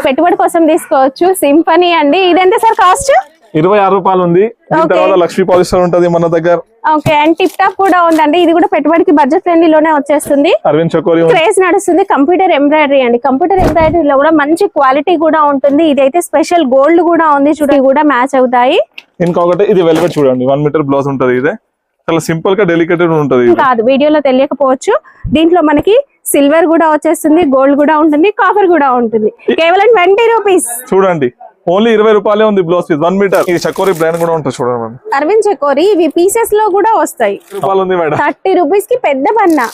పెట్టుబడి కోసం తీసుకోవచ్చు. సింఫనీ అండి. ఇదెంత సార్ కాస్ట్? 26 రూపాయలు ఉంది. తర్వాత లక్ష్మీ పాలిస్టర్ ఉంటది మన దగ్గర. ఓకే, అండ్ టిప్ టాప్ కూడా ఉందండి. ఇది కూడా పెట్టుబడికి బడ్జెట్ ఫ్రెండ్లీ లోనే వచ్చేస్తుంది. అరవింద్ చకోరి క్రేజ్ నడుస్తుంది. కంప్యూటర్ ఎంబ్రాయిడరీ అండి. కంప్యూటర్ ఎంబ్రాయిడరీలో కూడా మంచి క్వాలిటీ కూడా ఉంటుంది. ఇదైతే స్పెషల్ గోల్డ్ కూడా ఉంది. చూడండి కూడా మ్యాచ్ అవుతాయి. ఇంకొకటి ఇది వెల్వెట్ చూడండి, 1 మీటర్ బ్లౌజ్ ఉంటది. ఇదే చాలా సింపుల్ గా డెలికేటెడ్ ఉంటది. కాదు వీడియోలో తెలియకపోవచ్చు. దీంట్లో మనకి సిల్వర్ కూడా వచ్చేస్తుంది, గోల్డ్ కూడా ఉంటుంది, కాపర్ కూడా ఉంటుంది. కేవలం 20 రూపీస్. చూడండి ఓన్లీ 20 రూపాయలే ఉంది బ్లౌజ్ పీస్ 1 మీటర్. ఇది చకోరి బ్రాండ్ కూడా ఉంటుంది చూడండి మేడం. అరవింద్ చకోరి ఇవి పీసెస్ లో కూడా వస్తాయి. రూపాయలు ఉంది మేడం. 30 రూపీస్ కి పెద్ద పన్నా.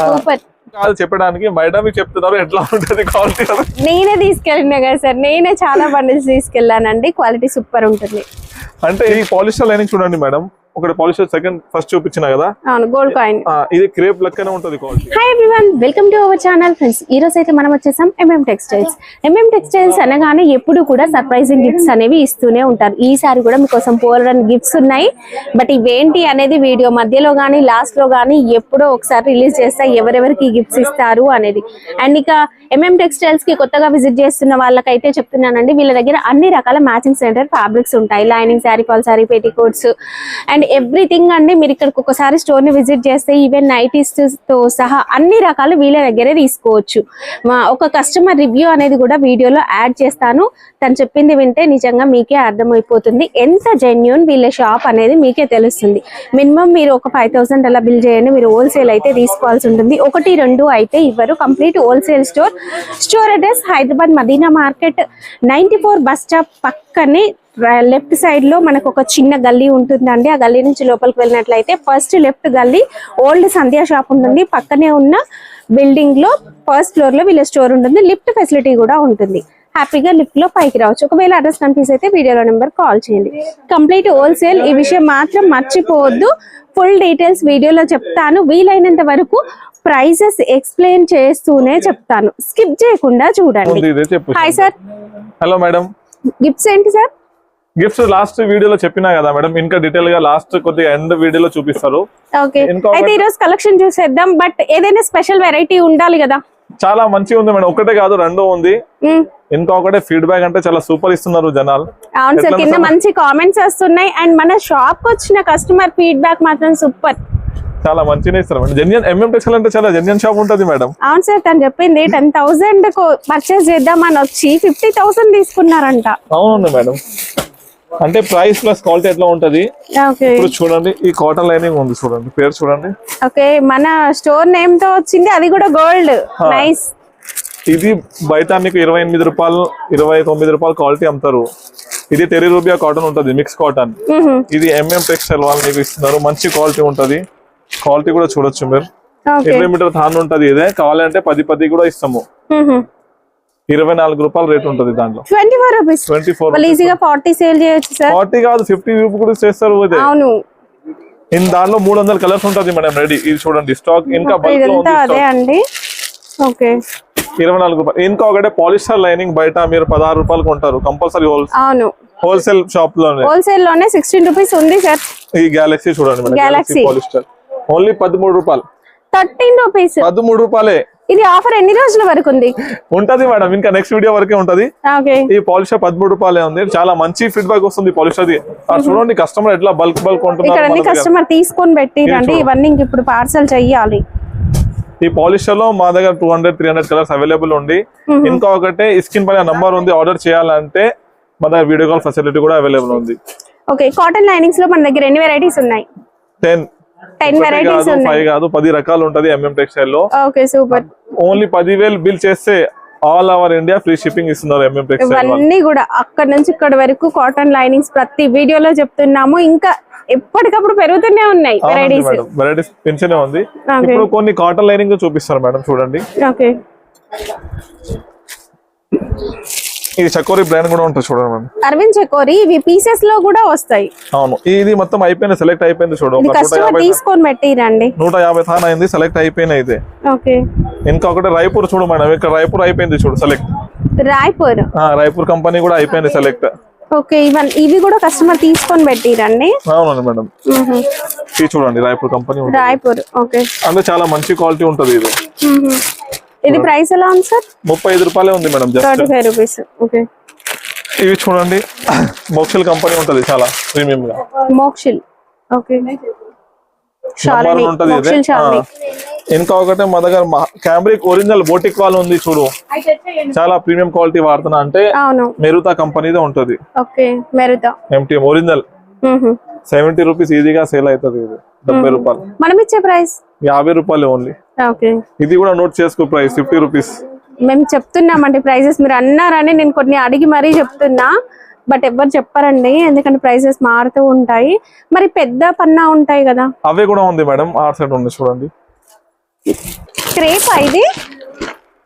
సూపర్. కాదు చెప్పడానికి మేడం మీకు చెప్తున్నారు ఎట్లా ఉంటది క్వాలిటీ. నేనే తీసుకెళ్ళినా కదా సార్, నేనే చాలా బండిల్స్ తీసుకెళ్ళానండి. క్వాలిటీ సూపర్ ఉంటుంది. అంటే ఈ పాలిస్టర్ లైనింగ్ చూడండి మేడం, ఒకటి పాలిస్టర్ ఫస్ట్ చూపించిన కదా. అవును, గోల్డ్ కాయిన్. ఇది క్రేప్ లెక్కనే ఉంటది quality. Hi everyone, welcome to our channel friends. ఈ రోజు అయితే మనం వచ్చేసాం ఎంఎం టెక్స్టైల్స్. ఎంఎం టెక్స్టైల్స్ అనగానే ఎప్పుడు కూడా సర్ప్రైజింగ్ గిఫ్ట్స్ అనేవి ఇస్తూనే ఉంటారు. ఈసారి కూడా మీకోసం పోలరన్ గిఫ్ట్స్ ఉన్నాయి. బట్ ఇవేంటి అనేది వీడియో మధ్యలో గానీ లాస్ట్ లో గానీ ఎప్పుడో ఒకసారి రిలీజ్ చేస్తా ఎవరెవరికి గిఫ్ట్స్ ఇస్తారు అనేది. అండ్ ఇక ఎంఎం టెక్స్టైల్స్ కి కొత్తగా విజిట్ చేస్తున్న వాళ్ళకైతే చెప్తున్నానండి, వీళ్ళ దగ్గర అన్ని రకాల మ్యాచింగ్ సెంటర్ ఫ్యాబ్రిక్స్ ఉంటాయి. లైనింగ్ శారీ, పల్ శారీ, పెట్టికోట్స్ అండ్ ఎవ్రీథింగ్ అండి. మీరు ఇక్కడికి ఒకసారి స్టోర్ ని విజిట్ చేస్తే ఈవెన్ నైటీస్ తో సహా అన్ని రకాలు వీళ్ళ దగ్గరే తీసుకోవచ్చు. ఒక కస్టమర్ రివ్యూ అనేది కూడా వీడియోలో యాడ్ చేస్తాను. తను చెప్పింది వింటే నిజంగా మీకే అర్థమైపోతుంది ఎంత జెన్యూన్ వీళ్ళ షాప్ అనేది మీకే తెలుస్తుంది. మినిమం మీరు ఒక 5000 అలా బిల్ చేయండి. మీరు హోల్సేల్ అయితే తీసుకోవాల్సి ఉంటుంది. 1, 2 అయితే ఇవ్వరు. Complete wholesale store. Store address Hyderabad Madina market 94 bus stop పక్కనే లెఫ్ట్ సైడ్ లో మనకు ఒక చిన్న గల్లీ ఉంటుందండి. ఆ గల్లీ నుంచి లోపలికి వెళ్ళినట్లయితే ఫస్ట్ లెఫ్ట్ గల్లీ ఓల్డ్ సంధ్యా షాప్ ఉంటుంది. పక్కనే ఉన్న బిల్డింగ్ లో ఫస్ట్ ఫ్లోర్ లో వీళ్ళ స్టోర్ ఉంటుంది. లిఫ్ట్ ఫెసిలిటీ కూడా ఉంటుంది. హ్యాపీగా లిఫ్ట్ లో పైకి రావచ్చు. ఒకవేళ అడ్రస్ కన్ఫ్యూజ్ అయితే వీడియోలో నెంబర్ కాల్ చేయండి. Complete wholesale. ఈ విషయం మాత్రం మర్చిపోవద్దు. ఫుల్ డీటెయిల్స్ వీడియోలో చెప్తాను. వీలైనంత వరకు ప్రైసెస్ ఎక్స్ప్లెయిన్ చేస్తూనే చెప్తాను. స్కిప్ చేయకుండా చూడండి. Hi sir. Hello madam. Gifts ఏంటి సార్? గిఫ్ట్స్ లాస్ట్ వీడియోలో చెప్పినా కదా మేడం, ఇంకా డీటెయిల్ గా లాస్ట్ కొద్దిగా ఎండ్ వీడియోలో చూపిస్తారు. ఓకే, అయితే ఈ రోజు కలెక్షన్ చూసేద్దాం. బట్ ఏదైనా స్పెషల్ వెరైటీ ఉండాలి కదా. చాలా మంచిగా ఉంది మేడం. ఒకటే కాదు, 2 ఉంది. ఇంకొకటి ఫీడ్బ్యాక్ అంటే చాలా సూపర్ ఇస్తున్నారు జనాలు. అవును సార్, కింద మంచి కామెంట్స్ వస్తున్నాయి. అండ్ మన షాప్ కి వచ్చిన కస్టమర్ ఫీడ్బ్యాక్ మాత్రం సూపర్. చాలా మంచిగా ఇస్తారు మేడం. జెన్యూన్ ఎంఎం టెక్స్టైల్ అంటే చాలా జెన్యూన్ షాప్ ఉంటది మేడం. అవును సార్, తను చెప్పింది 10,000 కు పర్చేస్ చేద్దామని వచ్చి 50,000 తీసుకున్నారంట. అవును మేడం, అంటే ప్రైస్ ప్లస్ క్వాలిటీ ఎట్లా ఉంటది. ఇప్పుడు చూడండి ఈ కాటన్ లైనింగ్ ఉంది, చూడండి పేరు చూడండి. ఓకే, మన స్టోర్ నేమ్ తో వచ్చింది, అది కూడా గోల్డ్. నైస్. ఇది బయట మీకు 28 రూపాయలు 29 రూపాయలు క్వాలిటీ అమ్ముతారు. ఇది టెరీ రూబియా కాటన్ ఉంటది, మిక్స్ కాటన్. ఇది ఎంఎం టెక్స్టైల్ వాళ్ళు మీకు ఇస్తున్నారు. మంచి క్వాలిటీ ఉంటది. క్వాలిటీ కూడా చూడొచ్చు మీరు. 20 మీటర్ థాన్ ఉంటది. ఇదే కావాలంటే 10 కూడా ఇస్తాము. 24 రూపాయలు రేట్ ఉంటది. దాంట్లో 24 రూపీస్. 24 ఈజీగా 40 సేల్ చేయొచ్చు సార్. 40 కాదు 50 రూపీస్ కూడా చేస్తారు. అవును, దాంట్లో 300 కలర్స్ ఉంటది మేడం. రెడీ. ఇది చూడండి స్టాక్ ఇంకా అదే అండి. ఓకే, 24 రూపాయలు. ఇంకొకటి పాలిస్టర్ లైనింగ్ బయట మీరు 16 రూపాయలు కొంటారు కంపల్సరీ. అవును, హోల్సేల్ షాప్ లోనే. హోల్సేల్ లోనే 16 రూపీస్ ఉంది సార్. ఈ గ్యాలక్సీ చూడండి మేడం, గ్యాలక్సీ పాలిస్టర్ ఓన్లీ 13 రూపాయలు. 13 రూపీస్. 13 రూపాయలే. ఇది ఆఫర్ ఎన్ని రోజుల వరకు ఉంది? ఉంటది మేడం, ఇంకా నెక్స్ట్ వీడియో వరకే ఉంటది. ఈ పాలిస్టర్ 13 రూపాయలే ఉంది. చాలా మంచి ఫీడ్బ్యాక్ వస్తుంది పాలిస్టర్ ది. చూడండి కస్టమర్ ఎట్లా బల్క్ ఉంటున్నారు. కస్టమర్ తీసుకొని పెట్టిరండి. ఇవన్నీ ఇంక ఇప్పుడు పార్సల్ చెయ్యాలి. ఈ పాలిస్టర్ లో మా దగ్గర 200-300 కలర్స్ అవైలబుల్ ఉంది. ఇంకొకటి స్క్రీన్ పైన నంబర్ ఉంది. ఆర్డర్ చేయాలంటే మా దగ్గర వీడియో కాల్ ఫెసిలిటీ కూడా అవైలబుల్ ఉంది. ఓకే, కాటన్ లైనింగ్స్ లో మన దగ్గర ఎన్ని వెరైటీస్ ఉన్నాయి? 10 వెరైటీస్ ఉన్నాయి. 5 కాదు 10 రకాలు ఉంటది ఎంఎం టెక్స్టైల్ లో. Okay, super. ఓన్లీ 10,000 బిల్ చేస్తే all over India free shipping ఇస్తున్నారు ఎంఎం టెక్స్టైల్. ఇవన్నీ కూడా అక్కడ నుంచి ఇక్కడ వరకు కాటన్ లైనింగ్స్ ప్రతి వీడియోలో చెప్తున్నాము. ఇంకా ఎప్పటికప్పుడు పెరుగుతూనే ఉన్నాయి వెరైటీస్ పెంచనే ఉంది. ఇప్పుడు కొన్ని కాటన్ లైనింగ్ చూపిస్తారు మేడం, చూడండి. ఓకే, ఇది చకోరి బ్రాండ్ కూడా ఉంటుంది చూడండి మేడం. అరవింద్ చకోరి ఇవి పీసెస్ లో కూడా వస్తాయి. అవును, ఇది మొత్తం అయిపోయింది, సెలెక్ట్ అయిపోయింది. చూడండి తీసుకొని పెట్టిరండి. 150 థాన్ అయింది, సెలెక్ట్ అయిపోయినాయి. అయితే ఓకే, ఇంకొకటి రాయపూర్ చూడు మేడం. ఇక్కడ రాయపూర్ అయిపోయింది చూడు సెలెక్ట్. రాయపూర్ కంపెనీ కూడా అయిపోయింది సెలెక్ట్. ఓకే, ఇవి కూడా కస్టమర్ తీసుకొని పెట్టిరండి. అవునండి మేడం. ఇది చూడండి రాయపూర్ కంపెనీ. రాయపూర్. ఓకే, అంటే చాలా మంచి క్వాలిటీ ఉంటది. ఇది ఇది ప్రైస్ ఎలా ఉంది సార్? 35 రూపాయలే ఉంది మేడం. Just 35 rupees. ఓకే. ఇవి చూడండి, మోక్షల్ కంపెనీ ఉంటది, చాలా ప్రీమియం గా. మోక్షల్. ఓకే. నంబర్ ఉంటది ఇదే. ఇంకా ఒకటే మా దగ్గర క్యాంబ్రిక్ ఒరిజినల్ బోటిక్ వాళ్ళు ఉంది చూడు, చాలా ప్రీమియం క్వాలిటీ వాడుతున్నా అంటే మెరుతా కంపెనీదే ఉంటది. ఓకే. మెరుతా ఎంటీఎం ఒరిజినల్ 70 రూపీస్ ఈజీగా సేల్ అవుతుంది. ఇది 70 రూపాయలు. మనం ఇచ్చే ప్రైస్ 50 రూపాయలు ఓన్లీ. ఓకే. ఇది కూడా నోట్ చేసుకో, ప్రైస్ 50 రూపీస్. మేము చెప్తున్నామండి ప్రైజెస్, మీరు అన్నారని నేను కొన్ని అడిగి మరీ చెప్తున్నా, బట్ ఎవరు చెప్పారండి ఎందుకంటే ప్రైసెస్ మారుతూ ఉంటాయి. మరి పెద్ద పన్నా ఉంటాయి కదా, అవే కూడా ఉంది మేడం. ఆర్ సైడ్ ఉంది చూడండి. క్రేప్ ఇది.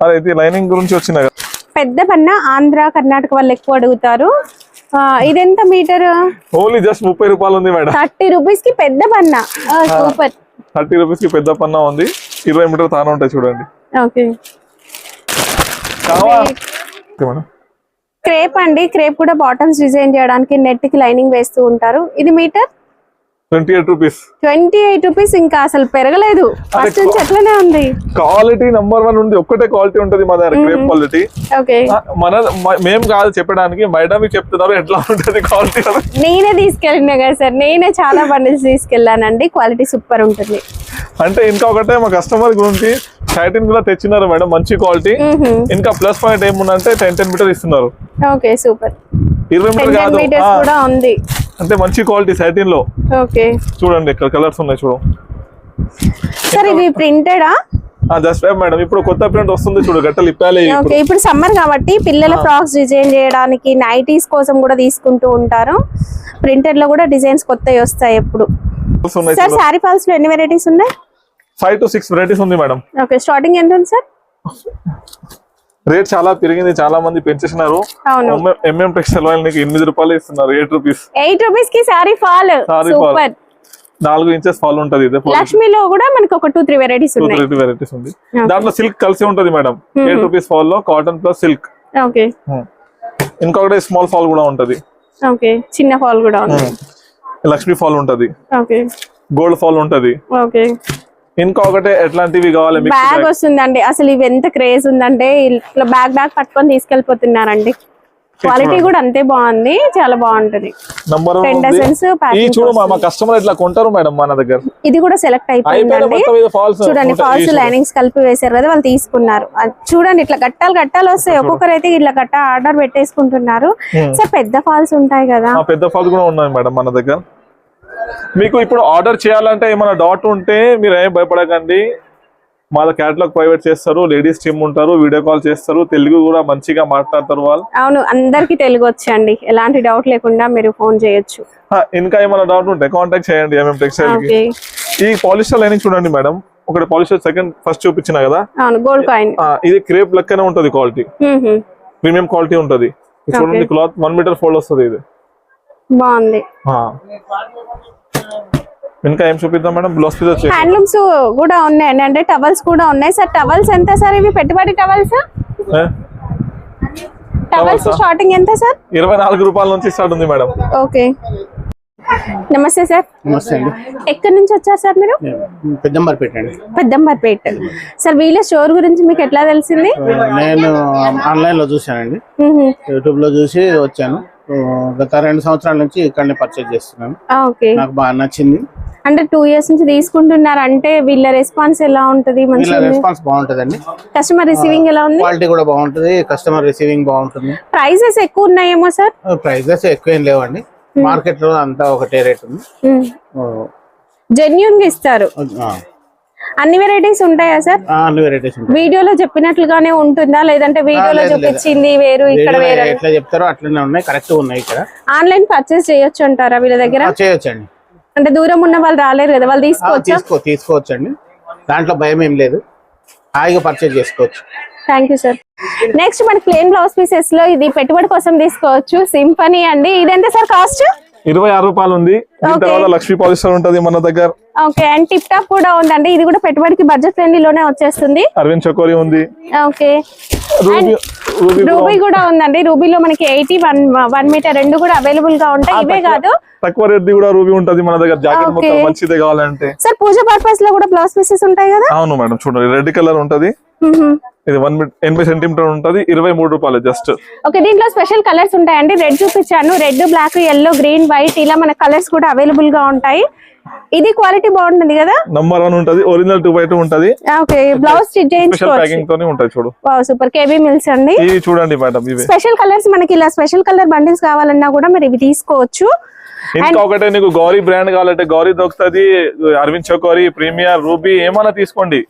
అరే ఇది లైనింగ్ గురించి వచ్చిన పెద్ద పన్నా ఆంధ్ర కర్ణాటక వాళ్ళు ఎక్కువ అడుగుతారు. ఇదెంత మీటర్? ఓన్లీ జస్ట్ 30 రూపాయలు ఉంది మేడం. 30 రూపీస్ కి పెద్ద పన్నా. సూపర్. 30 రూపీస్ కి పెద్ద పన్నా ఉంది. 20 మీటర్ తాను ఉంటాయి చూడండి. ఓకే. క్రేప్ అండి, క్రేప్ కూడా బాటమ్స్ డిజైన్ చేయడానికి నెట్ కి లైనింగ్ వేస్తూ ఉంటారు. ఇది మీటర్ 28 రూపీస్. 28 రూపీస్. ఇంకా అసలు పెరగలేదు, ఫస్ట్ నుంచి అట్లనే ఉంది. క్వాలిటీ నంబర్ 1 ఉంది, ఒక్కటే క్వాలిటీ ఉంటది మా దగ్గర, క్రేప్ క్వాలిటీ. ఓకే. మేము కాదు చెప్పడానికి, బయట మీకు చెప్తున్నారు ఎట్లా ఉంటది క్వాలిటీ. నేనే తీసుకెళ్ళినా కదా సార్, నేనే చాలా బండిల్స్ తీసుకెళ్ళానండి, క్వాలిటీ సూపర్ ఉంటుంది. అంటే ఇంకా ఒకటే మా కస్టమర్ గురించి సైటిన్ కూడా తెచ్చినారు మేడం, మంచి క్వాలిటీ. ఇంకా ప్లస్ పాయింట్ ఏముందంటే 10 మీటర్ ఇస్తున్నారు. ఓకే. సూపర్. 20 మీటర్ కాదు, కూడా ఉంది. అంటే మంచి క్వాలిటీ సైటిన్ లో. ఓకే. చూడండి ఇక్కడ కలర్స్ ఉన్నాయి చూడు సార్. ఇవి ప్రింటెడా? జస్ట్ మేడం ఇప్పుడు కొత్త ప్రింట్ వస్తుంది చూడు, గట్టలు ఇప్పాలి. ఓకే. ఇప్పుడు సమ్మర్ కాబట్టి పిల్లల ఫ్రాక్స్ డిజైన్ చేయడానికి, నైటీస్ కోసం కూడా తీసుకుంటూ ఉంటారు. ప్రింటెడ్ లో కూడా డిజైన్స్ కొత్తవి వస్తాయి ఎప్పుడు. సార్ సారీ ఫాల్స్ లో ఎన్ని వెరైటీస్ ఉన్నాయి? 5 to 6 వెరైటీస్ ఉంది మేడం. ఓకే. స్టార్టింగ్ ఎంత ఉంది సార్? రేట్ చాలా పెరిగింది, చాలా మంది పెంచేసినారు. ఎంఎం టెక్స్టైల్ వాళ్ళు నీకు 8 రూపాయలు ఇస్తున్నారు. 8 రూపీస్. 8 రూపీస్ కి sorry fall. Super. 4 inches fall ఉంటది. లక్ష్మిలో కూడా మనకి ఒక 2-3 వెరైటీస్ ఉన్నాయి. 2-3 వెరైటీస్ ఉంది. దాంట్లో సిల్క్ కలిసి ఉంటది మేడం. 8 రూపీస్ ఫాల్ లో కాటన్ ప్లస్ సిల్క్. ఓకే. ఇంకొకటి స్మాల్ ఫాల్ కూడా ఉంటది. ఓకే. చిన్న ఫాల్ కూడా ఉంది. లక్ష్మి ఫాల్ ఉంటది. ఓకే. గోల్డ్ ఫాల్ ఉంటది. ఓకే. ఇంకొకటి ఎట్లాంటివి కావాలి? బ్యాగ్ వస్తుందండి. అసలు ఇవి ఎంత క్రేజ్ ఉందంటే ఇట్లా బ్యాగ్ పట్టుకొని తీసుకెళ్లిపోతున్నారండి. క్వాలిటీ కూడా అంతే బాగుంది, చాలా బాగుంటది. మా కస్టమర్ ఇట్లా కొంటారు మేడం మన దగ్గర. ఇది కూడా సెలెక్ట్ అయిపోయిందండి. చూడండి, ఫాల్స్ లైనింగ్స్ కలిపి వేసారు కదా, వాళ్ళు తీసుకున్నారు. చూడండి ఇట్లా గట్టాలు వస్తాయి. ఒక్కొక్కరు అయితే ఇట్లా గట్ట ఆర్డర్ పెట్టేసుకుంటున్నారు. సార్ పెద్ద ఫాల్స్ ఉంటాయి కదా? పెద్ద ఫాల్స్ కూడా ఉన్నాయి మేడం మన దగ్గర. మీకు ఇప్పుడు ఆర్డర్ చేయాలంటే ఏమైనా డౌట్ ఉంటే మీరు ఏం భయపడకండి, మా క్యాటలాగ్ ప్రైవేట్ చేస్తారు, లేడీస్ టీమ్ ఉంటారు, వీడియో కాల్ చేస్తారు, తెలుగు కూడా మంచిగా మాట్లాడతారు వాళ్ళు. అవును, అందరికి తెలుగు వచ్చండి, ఎలాంటి డౌట్ లేకుండా మీరు ఫోన్ చేయొచ్చు. ఇంకా ఏమైనా డౌట్ ఉంటే కాంటాక్ట్ చేయండి ఎంఎం టెక్స్టైల్ కి. ఈ పాలిస్టర్ లైనింగ్ చూడండి మేడం, ఒకటి పాలిస్టర్ ఫస్ట్ చూపించిన కదా, గోల్డ్ కాయిన్. ఇది క్రేప్ లెక్కనే ఉంటది, క్వాలిటీ ప్రీమియం క్వాలిటీ ఉంటది. చూడండి క్లాత్ 1 మీటర్ ఫోల్డ్ వస్తుంది. ఇది బాగుంది. ఇంకా ఏం చూపిద్దాం మేడం? బ్లౌజ్ పీస్ వచ్చేసి హ్యాండ్లూమ్స్ కూడా ఉన్నాయండి, అంటే టవల్స్ కూడా ఉన్నాయి. సార్ టవల్స్ ఎంత సార్? ఇవి పెట్టుబడి టవల్స్. టవల్స్ స్టార్టింగ్ ఎంత సార్? 24 రూపాయల నుంచి స్టార్ట్ ఉంది మేడం. ఓకే. నమస్తే సార్. నమస్తే అండి. ఎక్కడి నుంచి వచ్చారు సార్ మీరు? పెద్దంబర్పేట అండి. పెద్దంబర్పేట. సార్ వీళ్ళ స్టోర్ గురించి మీకు ఎట్లా తెలిసింది? నేను ఆన్లైన్ లో చూసానండి, యూట్యూబ్ లో చూసి వచ్చాను. గత 2 సంవత్సరాల నుంచి ఇక్కడనే పర్చేజ్ చేస్తున్నాను. నాకు బాగా నచ్చింది. అంటే 2 years నుంచి తీసుకుంటున్నారు అంటే వీళ్ళ రెస్పాన్స్ ఎలా ఉంటది? వీళ్ళ రెస్పాన్స్ బాగుంటదండి. కస్టమర్ రిసీవింగ్ ఎలా ఉంది? క్వాలిటీ కూడా బాగుంటది, కస్టమర్ రిసీవింగ్ బాగుంటుంది. ప్రైసెస్ ఎక్కువ ఉన్నాయేమో సార్? ప్రైసెస్ ఎక్కువ ఏం లేవండి, మార్కెట్ లో అంతా ఒకటే రేట్ ఉంది. జెన్యూన్ గా ఇస్తారు. అన్ని వెరైటీస్ ఉంటాయా సార్? అన్ని వెరైటీస్ ఉంటాయి. వీడియోలో చెప్పినట్లుగానే ఉంటుందా, లేదంటే వీడియోలో చూపించింది వేరు ఇక్కడ వేరు ఎట్లా చెప్తారో అట్లనే ఉన్నాయి, కరెక్ట్ ఉన్నాయి. ఇక్కడ ఆన్లైన్ పర్చేస్ చేయొచ్చు అంటారా వీళ్ళ దగ్గర? చేయొచ్చండి. అంటే దూరం ఉన్న వాళ్ళు రాలేరు కదా, వాళ్ళు తీసుకోవచ్చండి, దాంట్లో భయం ఏం లేదు, హాయిగా పర్చేజ్ చేసుకోవచ్చు. Thank you sir. నెక్స్ట్ మనకి ప్లేన్ బ్లౌజ్ పీసెస్ లో ఇది పెట్టుబడి కోసం తీసుకోవచ్చు, సింఫనీ అండి. ఇదెంత సార్ కాస్ట్? 26 రూపాయలు ఉంది. తర్వాత లక్ష్మీ పాలిస్టర్ ఉంటది మన దగ్గర. ఓకే. అండ్ టిప్ టాప్ కూడా ఉందండి, ఇది కూడా పెట్టుబడికి బడ్జెట్ ఫ్రెండ్లీ లోనే వచ్చేస్తుంది. అరవింద్ చకోరి ఉంది. ఓకే. రూబీ కూడా ఉందండి, రూబీలో మనకి 80, 1 మీటర్ రెండు కూడా అవైలబుల్ గా ఉంటాయి. ఇవే కాదు తక్కువ రేట్ కూడా రూబీ ఉంటది మన దగ్గర. జాకెట్ మొత్తం మంచిదే కావాలంటే. సార్ పూజ పర్పస్ లో కూడా బ్లౌజ్ పీసెస్ ఉంటాయి కదా? అవును మేడం, చూడండి రెడ్ కలర్ ఉంటది, ఇది 80 సెంటీమీటర్ ఉంటది, 23 రూపాయలు జస్ట్. ఓకే, దీంట్లో స్పెషల్ కలర్స్ ఉంటాయండి. రెడ్ చూపించాను, red, black, yellow, green, white ఇలా మన కలర్స్ కూడా అవైలబుల్ గా ఉంటాయి. ఇది క్వాలిటీ బాగుంటుంది కదా, నంబర్ 1 ఉంటది, ఒరిజినల్ 2x2 ఉంటది. ఓకే, బ్లౌజ్ స్టిచ్ చేయించుకోవచ్చు, ప్యాకింగ్ తోనే ఉంటది. చూడు, వావ్ సూపర్. కేబీ మిల్స్ అండి. ఇది చూడండి మేడం, ఇవి స్పెషల్ కలర్స్ మనకి ఇలా స్పెషల్ కలర్ బండిల్స్ కావాలన్నా కూడా మీరు ఇవి తీసుకోవచ్చు. ఇంకా ఒకటే నీకు గౌరీ బ్రాండ్ కావాలంటే గౌరీ దొరుకుతుంది, అరవింద్ చకోరి, ప్రీమియర్, రూబీ ఏమైనా తీసుకోండి.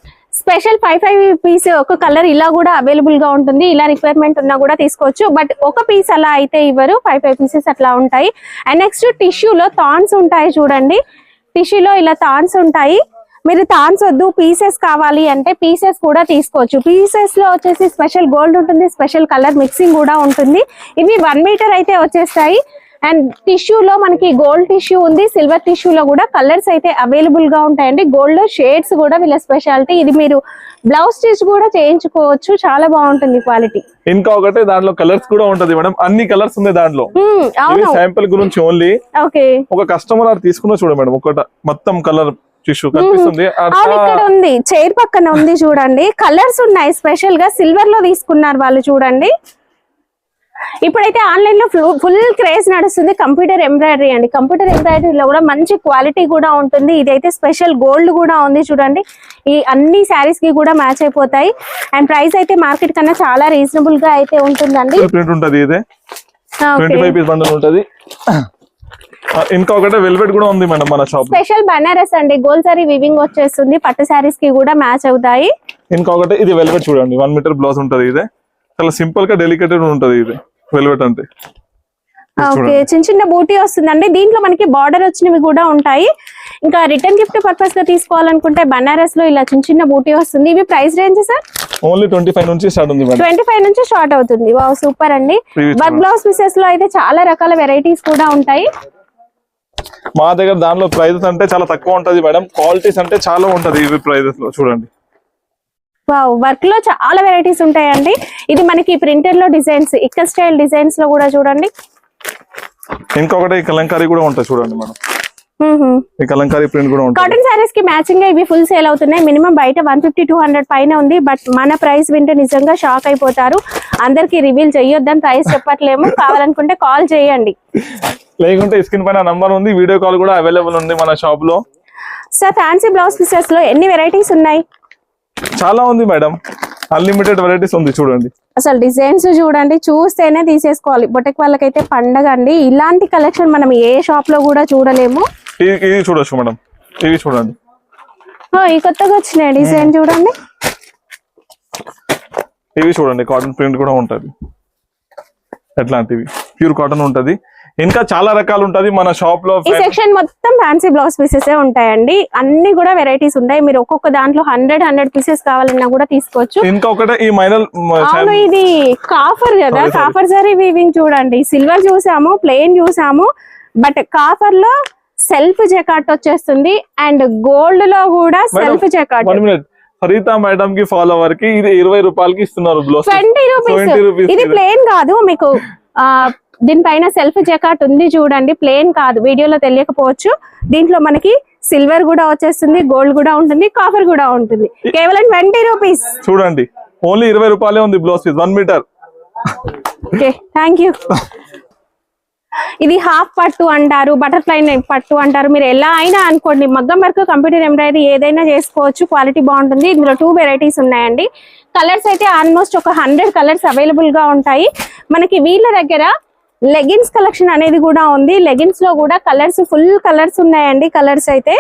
స్పెషల్ 5 పీస్ ఒక కలర్ ఇలా కూడా అవైలబుల్ గా ఉంటుంది. ఇలా రిక్వైర్మెంట్ ఉన్నా కూడా తీసుకోవచ్చు, బట్ ఒక పీస్ అలా అయితే ఇవ్వరు, 5 పీసెస్ అట్లా ఉంటాయి. అండ్ నెక్స్ట్ టిష్యూలో థాన్స్ ఉంటాయి చూడండి, టిష్యూలో ఇలా థాన్స్ ఉంటాయి. మీరు థాన్స్ వద్దు, పీసెస్ కావాలి అంటే పీసెస్ కూడా తీసుకోవచ్చు. పీసెస్ లో వచ్చేసి స్పెషల్ గోల్డ్ ఉంటుంది, స్పెషల్ కలర్ మిక్సింగ్ కూడా ఉంటుంది. ఇవి 1 మీటర్ అయితే వచ్చేస్తాయి. అండ్ టిష్యూలో మనకి గోల్డ్ టిష్యూ ఉంది, సిల్వర్ టిష్యూలో కూడా కలర్స్ అయితే అవైలబుల్ గా ఉంటాయండి. గోల్డ్ లో షేడ్స్ కూడా వీళ్ళ స్పెషాలిటీ. ఇది మీరు బ్లౌజ్ స్టిచ్ కూడా చేయించుకోవచ్చు, చాలా బాగుంటుంది క్వాలిటీ. ఇంకా ఒకటే దాంట్లో కలర్స్ కూడా ఉంటది మేడం, అన్ని కలర్స్ ఉన్నాయి దాంట్లో. శాంపుల్ గురించి ఓన్లీ. ఓకే, ఒక కస్టమర్ తీసుకున్నా చూడ మేడం, ఒకట మొత్తం కలర్ టిష్యూ కనిపిస్తుంది. ఇక్కడ ఉంది, చైర్ పక్కన ఉంది చూడండి, కలర్స్ ఉన్నాయి. స్పెషల్ గా సిల్వర్ లో తీసుకున్నారు వాళ్ళు చూడండి. ఇప్పుడైతే ఆన్లైన్ లో ఫుల్ క్రేజ్ నడుస్తుంది కంప్యూటర్ ఎంబ్రాయిడరీ అండి. కంప్యూటర్ ఎంబ్రాయిడరీలో కూడా మంచి క్వాలిటీ కూడా ఉంటుంది. ఇదైతే స్పెషల్ గోల్డ్ కూడా ఉంది చూడండి. ఈ అన్ని శారీస్ కి కూడా మ్యాచ్ అయిపోతాయి. అండ్ ప్రైస్ అయితే మార్కెట్ కన్నా చాలా రీజనబుల్ గా అయితే ఉంటుందండి. ప్రింట్ ఉంటది, ఇదే 25 పీస్ బండిల్ ఉంటది. ఇంకా ఒకటే వెల్వెట్ కూడా ఉంది మేడం మన షాప్. స్పెషల్ బనారస్ అండి, గోల్డ్ సారీ వివింగ్ వచ్చేస్తుంది, పట్టు శారీస్ కి కూడా మ్యాచ్ అవుతాయి. ఇంకొకటి ఇది వెల్వెట్ చూడండి, 1 మీటర్ బ్లౌజ్ ఉంటది. ఇదే చాలా సింపుల్ గా డెలికేటెడ్ ఉంటది ఇది వెల్వెట్ అంటే. ఓకే, చిన్న చిన్న బూటీ వస్తుందండి. దీంట్లో మనకి బార్డర్ వచ్చినవి కూడా ఉంటాయి. ఇంకా రిటర్న్ గిఫ్ట్ పర్పస్ గా తీసుకోవాలనుకుంటే బనారస్ లో ఇలా చిన్న చిన్న బూటీ వస్తుంది. ఇవి ప్రైస్ రేంజ్ సార్? ఓన్లీ 25 నుంచి స్టార్ట్ ఉంది మేడం. 25 నుంచి స్టార్ట్ అవుతుంది. వావ్ సూపర్ అండి. వర్క్ బ్లౌజ్ పీసెస్ లో అయితే చాలా రకాల వెరైటీస్ కూడా ఉంటాయి మా దగ్గర. దానిలో ప్రైజెస్ అంటే చాలా తక్కువ ఉంటది మేడం, క్వాలిటీస్ అంటే చాలా ఉంటది ఇవి ప్రైజెస్ లో. చూడండి, వావ్ వర్క్ లో చాలా వెరైటీస్ ఉంటాయండి. ఇది మనకి ప్రింటర్ లో డిజైన్స్, ఇక్క స్టైల్ డిజైన్స్ లో కూడా చూడండి. ఇంకొకటి కలంకారీ కూడా ఉంటుంది చూడండి మేడం, ఈ కలంకారీ ప్రింట్ కూడా ఉంటుంది. కాటన్ సారీస్ కి మ్యాచింగ్ గా ఇవి ఫుల్ సేల్ అవుతున్నాయి. మినిమం బయట 150-200 పైన ఉంది, బట్ మన ప్రైస్ వింటే నిజంగా షాక్ అయిపోతారు. అందరికి రివీల్ చేయొద్దని ప్రైస్ చెప్పట్లేము, కావాలనుకుంటే కాల్ చేయండి, లేకుంటే స్క్రీన్ పైన నంబర్ ఉంది, వీడియో కాల్ కూడా అవైలబుల్ ఉంది మన షాప్ లో. సార్ ఫ్యాన్సీ బ్లౌజ్ పీసెస్ లో ఎన్ని వెరైటీస్ ఉన్నాయి? చాలా ఉంది మేడం, అన్లిమిటెడ్ వెరైటీస్ ఉంది. చూడండి, అసలు డిజైన్స్ చూడండి, చూస్తేనే తీసేసుకోవాలి. బొటెక్ వాళ్ళకైతే పండగ అండి. ఇలాంటి కలెక్షన్ మనం ఏ షాప్ లో కూడా చూడలేము. ఇది చూడొచ్చు మేడం, ఇవి చూడండి, ఈ కొత్తగా వచ్చినాయి డిజైన్ చూడండి. ఇవి చూడండి, కాటన్ ప్రింట్ కూడా ఉంటది, ఎట్లాంటివి ప్యూర్ కాటన్ ఉంటది. ఇంకా చాలా రకాలు ఉంటది మన షాప్ లో. ఈ సెక్షన్ మొత్తం ఫ్యాన్సీ బ్లౌజ్ పీసెస్ ఉంటాయండి, అన్ని కూడా వెరైటీస్ ఉంటాయి. మీరు ఒక్కొక్క దాంట్లో 100 పీసెస్ కావాలన్నా కూడా తీసుకోవచ్చు. ఇంకొకటి ఈ మైనల్, ఇది కాఫర్ కదా, కాఫర్ సారీ వీవింగ్ చూడండి. సిల్వర్ చూసాము, ప్లెయిన్ చూసాము, బట్ కాఫర్ లో సెల్ఫ్ జకాట్ వచ్చేస్తుంది, అండ్ గోల్డ్ లో కూడా సెల్ఫ్ జకాట్. హరిత మేడం కి ఫాలోవర్ కి ఇది 20 రూపాయలకి ఇస్తున్నారు బ్లౌజ్, 20 రూపీస్. ఇది ప్లెయిన్ కాదు, మీకు దీనిపైన సెల్ఫ్ జకాట్ ఉంది చూడండి, ప్లేన్ కాదు, వీడియోలో తెలియకపోవచ్చు. దీంట్లో మనకి సిల్వర్ కూడా వచ్చేస్తుంది, గోల్డ్ కూడా ఉంటుంది, కాపర్ కూడా ఉంటుంది. కేవలం 20 రూపీస్. చూడండి, ఓన్లీ 20 రూపాయలే ఉంది blouse piece, 1 metre. Okay, thank you. ఇది హాఫ్ పట్టు అంటారు, బటర్ఫ్లై పట్టు అంటారు, మీరు ఎలా అయినా అనుకోండి. మగ్గం వర్క్, కంప్యూటర్ ఎంబ్రాయిడరీ ఏదైనా చేసుకోవచ్చు, క్వాలిటీ బాగుంటుంది. ఇందులో 2 వెరైటీస్ ఉన్నాయండి. కలర్స్ అయితే ఆల్మోస్ట్ ఒక 100 కలర్స్ అవైలబుల్ గా ఉంటాయి మనకి. వీళ్ళ దగ్గర లెగిన్స్ కలెక్షన్ అనేది కూడా ఉంది. లెగిన్స్ లో కూడా కలర్స్, ఫుల్ కలర్స్ ఉన్నాయండి. కలర్స్ అయితే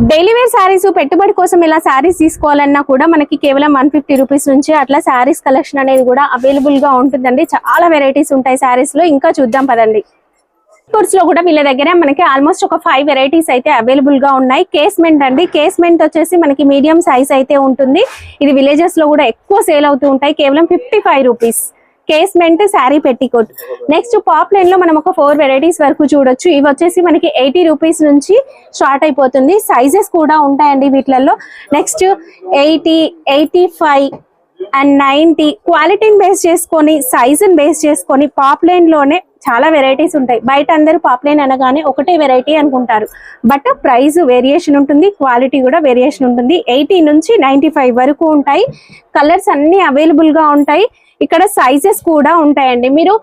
డైలీ వేర్ శారీస్, పెట్టుబడి కోసం ఇలా శారీస్ తీసుకోవాలన్నా కూడా మనకి కేవలం 150 రూపీస్ నుంచి అట్లా శారీస్ కలెక్షన్ అనేది కూడా అవైలబుల్ గా ఉంటుందండి. చాలా వెరైటీస్ ఉంటాయి శారీస్ లో. ఇంకా చూద్దాం పదండి. కోర్స్ లో కూడా వీళ్ళ దగ్గర మనకి ఆల్మోస్ట్ ఒక 5 వెరైటీస్ అయితే అవైలబుల్ గా ఉన్నాయి. కేస్మెంట్ అండి, కేస్మెంట్ వచ్చేసి మనకి మీడియం సైజ్ అయితే ఉంటుంది. ఇది విలేజెస్ లో కూడా ఎక్కువ సేల్ అవుతూ ఉంటాయి. కేవలం 55 rupees casement sari petticoat. Next pop line లో మనం ఒక 4 వెరైటీస్ వరకు చూడొచ్చు. ఇవి వచ్చేసి మనకి 80 రూపీస్ నుంచి స్టార్ట్ అయిపోతుంది. సైజెస్ కూడా ఉంటాయండి వీటిలలో. నెక్స్ట్ 80, 85 అండ్ 90 క్వాలిటీని బేస్ చేసుకొని, సైజుని బేస్ చేసుకొని పాప్ లైన్ లోనే చాలా వెరైటీస్ ఉంటాయి. బయట అందరూ పాప్లైన్ అనగానే ఒకటే వెరైటీ అనుకుంటారు, బట్ ప్రైస్ వేరియేషన్ ఉంటుంది, క్వాలిటీ కూడా వేరియేషన్ ఉంటుంది. 80 నుంచి 95 వరకు ఉంటాయి. కలర్స్ అన్ని అవైలబుల్ గా ఉంటాయి. ఇక్కడ సైజెస్ కూడా ఉంటాయండి. మీరు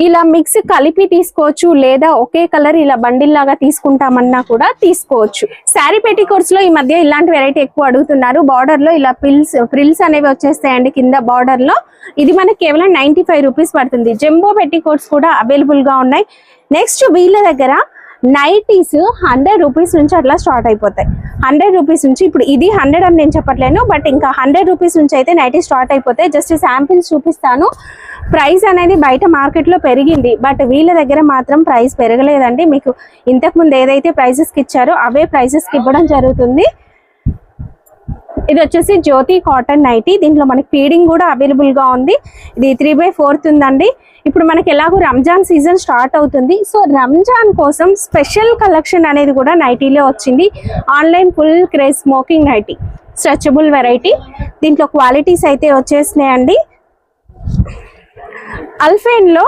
ఇలా మిక్స్ కలిపి తీసుకోవచ్చు, లేదా ఒకే కలర్ ఇలా బండిల్ లాగా తీసుకుంటామన్నా కూడా తీసుకోవచ్చు. శారీ పెట్టికోట్స్ లో ఈ మధ్య ఇలాంటి వెరైటీ ఎక్కువ అడుగుతున్నారు. బార్డర్ లో ఇలా ఫ్రిల్స్ అనేవి వచ్చేస్తాయండి కింద బార్డర్ లో. ఇది మనకి కేవలం 95 రూపీస్ పడుతుంది. జంబో పెట్టికోట్స్ కూడా అవైలబుల్ గా ఉన్నాయి. నెక్స్ట్ వీళ్ళ దగ్గర నైటీస్ 100 రూపీస్ నుంచి అట్లా స్టార్ట్ అయిపోతాయి. 100 రూపీస్ నుంచి, ఇప్పుడు ఇది 100 అని నేను చెప్పట్లేను, బట్ ఇంకా 100 రూపీస్ నుంచి అయితే నైటీ స్టార్ట్ అయిపోతాయి. జస్ట్ శాంపిల్స్ చూపిస్తాను. ప్రైస్ అనేది బయట మార్కెట్ లో పెరిగింది, బట్ వీళ్ళ దగ్గర మాత్రం ప్రైస్ పెరగలేదండి. మీకు ఇంతకు ముందు ఏదైతే ప్రైసెస్ కి ఇచ్చారో అవే ప్రైసెస్ కి ఇవ్వడం జరుగుతుంది. ఇది వచ్చేసి జ్యోతి కాటన్ నైటీ. దీంట్లో మనకి ఫీడింగ్ కూడా అవైలబుల్ గా ఉంది. ఇది 3/4 ఉందండి. ఇప్పుడు మనకి ఎలాగో రంజాన్ సీజన్ స్టార్ట్ అవుతుంది, సో రంజాన్ కోసం స్పెషల్ కలెక్షన్ అనేది కూడా నైటీలో వచ్చింది. Online full craze smoking nighty, stretchable variety. దీంట్లో క్వాలిటీస్ అయితే వచ్చేసినాయండి. అల్ఫైన్ లో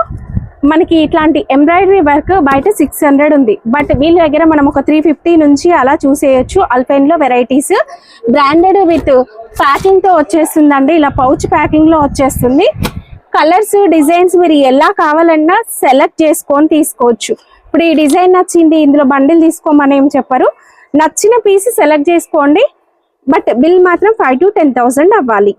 మనకి ఇట్లాంటి ఎంబ్రాయిడరీ వర్క్ బయట 600 ఉంది, బట్ వీళ్ళ దగ్గర మనం ఒక 350 నుంచి అలా చూసేయచ్చు. అల్ఫైన్ లో వెరైటీస్ బ్రాండెడ్ విత్ ప్యాకింగ్ తో వచ్చేస్తుందండి. ఇలా పౌచ్ ప్యాకింగ్ లో వచ్చేస్తుంది. కలర్స్ డిజైన్స్ మీరు ఎలా కావాలన్నా సెలెక్ట్ చేసుకొని తీసుకోవచ్చు. ఇప్పుడు ఈ డిజైన్ నచ్చింది, ఇందులో బండిల్ తీసుకోమని ఏం చెప్పరు, నచ్చిన పీస్ సెలెక్ట్ చేసుకోండి. బట్ బిల్ మాత్రం 5,000 to 10,000 అవ్వాలి.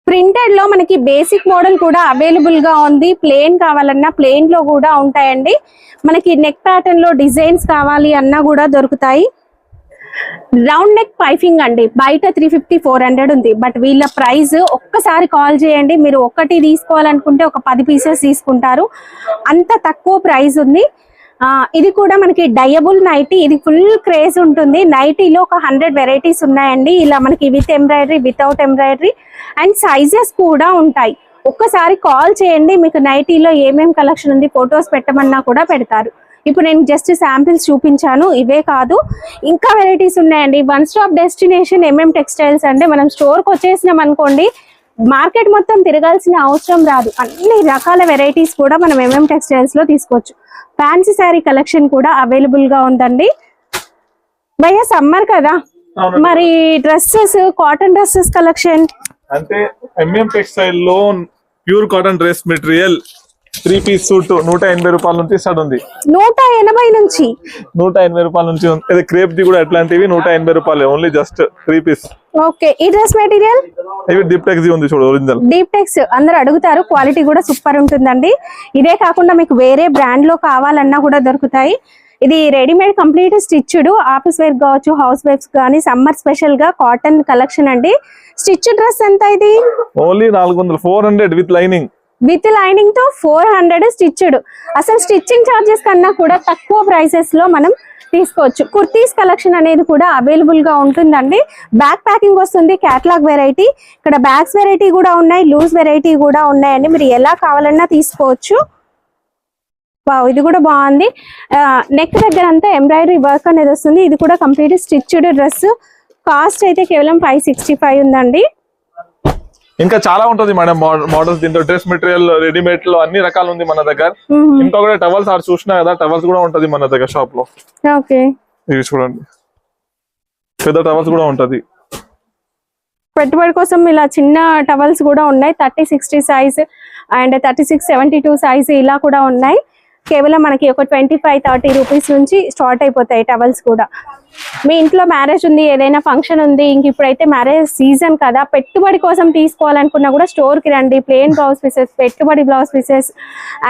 ప్రింటెడ్ లో మనకి బేసిక్ మోడల్ కూడా అవైలబుల్ గా ఉంది. ప్లేన్ కావాలన్నా ప్లేన్ లో కూడా ఉంటాయండి. మనకి నెక్ ప్యాటర్న్ లో డిజైన్స్ కావాలి అన్నా కూడా దొరుకుతాయి. రౌండ్ నెక్ పైపింగ్ అండి, బయట 350-400 ఉంది, బట్ వీళ్ళ ప్రైస్ ఒక్కసారి కాల్ చేయండి. మీరు ఒకటి తీసుకోవాలనుకుంటే ఒక 10 పీసెస్ తీసుకుంటారు, అంత తక్కువ ప్రైస్ ఉంది. ఇది కూడా మనకి డయబుల్ నైటీ. ఇది ఫుల్ క్రేజ్ ఉంటుంది. నైటీలో ఒక 100 వెరైటీస్ ఉన్నాయండి. ఇలా మనకి with embroidery, without embroidery and sizes కూడా ఉంటాయి. ఒక్కసారి కాల్ చేయండి, మీకు నైటీలో ఏమేం కలెక్షన్ ఉంది ఫొటోస్ పెట్టమన్నా కూడా పెడతారు. ఇప్పుడు నేను జస్ట్ శాంపిల్స్ చూపించాను, ఇవే కాదు ఇంకా వెరైటీస్ ఉన్నాయండి. One stop destination MM textiles. అంటే మనం స్టోర్కి వచ్చేసినాం అనుకోండి, మార్కెట్ మొత్తం తిరగాల్సిన అవసరం రాదు. అన్ని రకాల వెరైటీస్ కూడా మనం ఎంఎం టెక్స్టైల్స్ లో తీసుకోవచ్చు. ఫ్యాన్సీ శారీ కలెక్షన్ కూడా అవైలబుల్ గా ఉందండి. భయ్య సమ్మర్ కదా, మరి డ్రెస్సెస్, కాటన్ డ్రెస్సెస్ కలెక్షన్ అంటే ఎంఎం టెక్స్టైల్ లో pure cotton dress material 3 piece suit 180 రూపాయల నుంచి స్టార్ట్ ఉంది. 180 నుంచి 180 రూపాయల నుంచి ఉంది. క్రేప్ ది కూడా అట్లాంటివి 180 రూపాయలే, ఓన్లీ జస్ట్ 3 పీస్. ఓకే, ఈ డ్రెస్ మెటీరియల్ ఇవి డీప్ టెక్స్ ఉంది చూడు, ఒరిజినల్ డీప్ టెక్స్. అందరు అడుగుతారు, క్వాలిటీ కూడా సూపర్ ఉంటుందండి. ఇదే కాకుండా మీకు వేరే బ్రాండ్ లో కావాలన్నా కూడా దొరుకుతాయి. ఇది readymade complete stitched, office wear కావచ్చు, హౌస్ వైఫ్స్ కానీ సమ్మర్ స్పెషల్ గా కాటన్ కలెక్షన్ అండి. స్టిచ్ డ్రెస్ ఎంత ఇది? Only 400, 400 with lining. With lining తో 400 స్టిచ్డ్. అసలు స్టిచ్చింగ్ చార్జెస్ కన్నా కూడా తక్కువ ప్రైసెస్ లో మనం తీసుకోవచ్చు. కుర్తీస్ కలెక్షన్ అనేది కూడా అవైలబుల్ గా ఉంటుందండి. బ్యాక్ ప్యాకింగ్ వస్తుంది, క్యాటలాగ్ వెరైటీ. ఇక్కడ బ్యాగ్స్ వెరైటీ కూడా ఉన్నాయి, లూజ్ వెరైటీ కూడా ఉన్నాయండి. మీరు ఎలా కావాలన్నా తీసుకోవచ్చు. వావ్, ఇది కూడా బాగుంది. నెక్ దగ్గర అంతా ఎంబ్రాయిడరీ వర్క్ అనేది వస్తుంది. ఇది కూడా కంప్లీట్ స్టిచ్డ్ డ్రెస్. కాస్ట్ అయితే కేవలం 565 ఉందండి. ఇంకా చాలా ఉంటుంది మేడం మోడల్స్. దీంతో డ్రెస్ మెటీరియల్, రెడీమేడ్ లో అన్ని రకాలు ఉంది మన దగ్గర. ఇంకొకటి టవల్స్ ఆడ చూసినా కదా, టవల్స్ కూడా ఉంటది మన దగ్గర షాప్ లో. ఓకే, ఇవి చూడండి, పెద్ద టవల్స్ కూడా ఉంటది. పెట్టుబడి కోసం ఇలా చిన్న టవల్స్ కూడా ఉన్నాయి. 30-60 సైజ్ అండ్ 36-72 సైజ్ ఇలా కూడా ఉన్నాయి. కేవలం మనకి ఒక 25-30 రూపీస్ నుంచి స్టార్ట్ అయిపోతాయి టవల్స్ కూడా. మీ ఇంట్లో మ్యారేజ్ ఉంది, ఏదైనా ఫంక్షన్ ఉంది, ఇంక ఇప్పుడైతే మ్యారేజ్ సీజన్ కదా, పెట్టుబడి కోసం తీసుకోవాలనుకున్నా కూడా స్టోర్ కి రండి. ప్లెయిన్ బ్లౌజ్ పీసెస్, పెట్టుబడి బ్లౌజ్ పీసెస్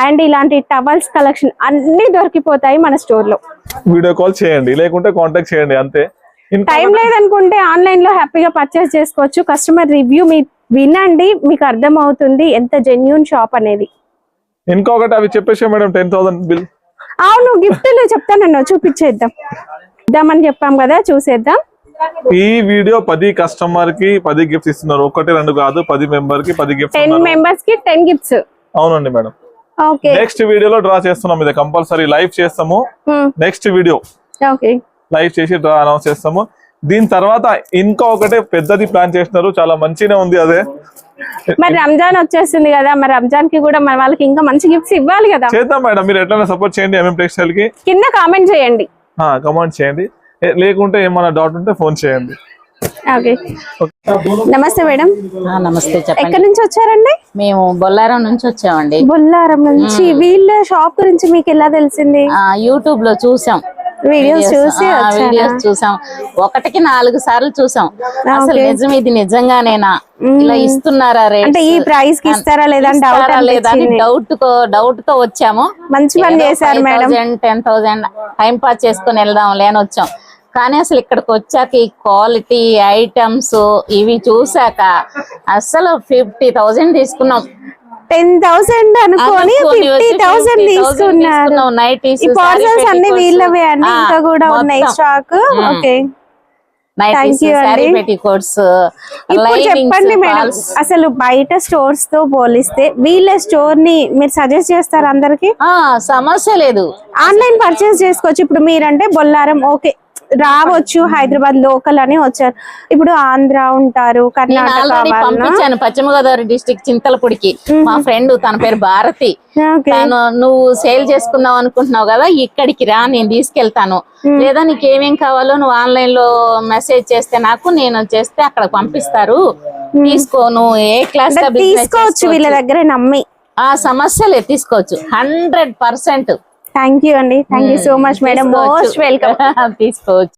అండ్ ఇలాంటి టవల్స్ కలెక్షన్ అన్ని దొరికిపోతాయి మన స్టోర్ లో. వీడియో కాల్ చేయండి, లేకుంటే కాంటాక్ట్ చేయండి అంతే. టైం లేదనుకుంటే ఆన్లైన్ లో హ్యాపీగా పర్చేస్ చేసుకోవచ్చు. కస్టమర్ రివ్యూ మీ వినండి, మీకు అర్థం అవుతుంది ఎంత జెన్యూన్ షాప్ అనేది. ఇంకొకటి అవి చెప్పేసా మేడం, 10,000 బిల్. అవును, గిఫ్ట్లు చెప్తానన్నా, చూపించేద్దాం. ఇద్దామని చెప్పాం కదా, చూసేద్దాం. ఈ వీడియో 10 కస్టమర్ కి 10 గిఫ్ట్స్ ఇస్తున్నారు. 1-2 కాదు, 10 మెంబర్ కి 10 గిఫ్ట్స్. 10 మెంబర్స్ కి 10 గిఫ్ట్స్. అవునండి మేడం. ఓకే, నెక్స్ట్ వీడియోలో డ్రా చేస్తున్నాం. ఇది కంపల్సరీ లైవ్ చేస్తాము. నెక్స్ట్ వీడియో ఓకే, లైవ్ చేసి డ్రా అనౌన్స్ చేస్తాము. దీని తర్వాత ఇంకా ఒకటే పెద్దది ప్లాన్ చేస్తున్నారు, చాలా మంచిగా ఉంది. అదే మరి రంజాన్ వచ్చేస్తుంది కదా, మరి రంజాన్ కి కూడా మన వాళ్ళకి ఇంకా మంచి గిఫ్ట్స్ ఇవ్వాలి కదా. చేద్దాం మేడం, మీరు ఎట్లైనా సపోర్ట్ చేయండి ఎంఎం టెక్స్టైల్ కి. కింద కామెంట్ చేయండి, కమెంట్ చేయండి. లేకుంటే ఏమైనా డౌట్ ఉంటే ఫోన్ చేయండి. ఓకే. నమస్తే మేడం. నమస్తే, చెప్పండి. ఎక్కడి నుంచి వచ్చారండి? మేము బొల్లారం నుంచి వచ్చామండి. బొల్లారం నుంచి. వీళ్ళ షాప్ గురించి మీకు ఎలా తెలిసింది? యూట్యూబ్ లో చూసాం, వీడియోస్ చూసి వీడియోస్ చూసాం. 1కి 4 సార్లు చూసాం. అసలు నిజం ఇది నిజంగానేనా, ఇలా ఇస్తున్నారా రేట్, అంటే ఈ ప్రైస్ కి ఇస్తారా లేదా అని డౌట్ తో వచ్చాము. మంచి పని చేశారు మేడం. 10,000 టైం పాస్ చేసుకుని వెళ్దాం లేని వచ్చాం. కానీ అసలు ఇక్కడికి వచ్చాక ఈ క్వాలిటీ ఐటమ్స్ ఇవి చూసాక అసలు 50,000 తీసుకున్నాం. 10,000 అనుకోని 50,000 తీసుకున్నారు. నైటీస్ పార్సల్స్ అన్ని వీళ్ళవే అండి, ఇంకా కూడా ఉన్నాయి స్టాక్. ఓకే, ఇప్పుడు చెప్పండి మేడం, అసలు బయట స్టోర్స్ తో పోలిస్తే వీళ్ళ స్టోర్ ని మీరు సజెస్ట్ చేస్తారు అందరికి? సమస్య లేదు, ఆన్లైన్ పర్చేస్ చేసుకోవచ్చు. ఇప్పుడు మీరంటే బొల్లారం ఓకే రావచ్చు, హైదరాబాద్ లోకల్ అని వచ్చారు. ఇప్పుడు ఆంధ్ర ఉంటారు, కర్ణాటక పంపించాను పశ్చిమ గోదావరి డిస్ట్రిక్ట్ చింతలపూడికి. మా ఫ్రెండ్ తన పేరు భారతి, తను నువ్వు సేల్ చేసుకుందాం అనుకుంటున్నావు కదా, ఇక్కడికి రా నేను తీసుకెళ్తాను, లేదా నీకు ఏమేం కావాలో నువ్వు ఆన్లైన్ లో మెసేజ్ చేస్తే నాకు, నేను చేస్తే అక్కడ పంపిస్తారు, తీసుకోను ఏ క్లాస్ తీసుకోవచ్చు వీళ్ళ దగ్గర నమ్మి. సమస్య లేదు, తీసుకోవచ్చు 100%. థ్యాంక్ యూ అండి, thank you so much madam, most welcome. తీసుకోవచ్చు.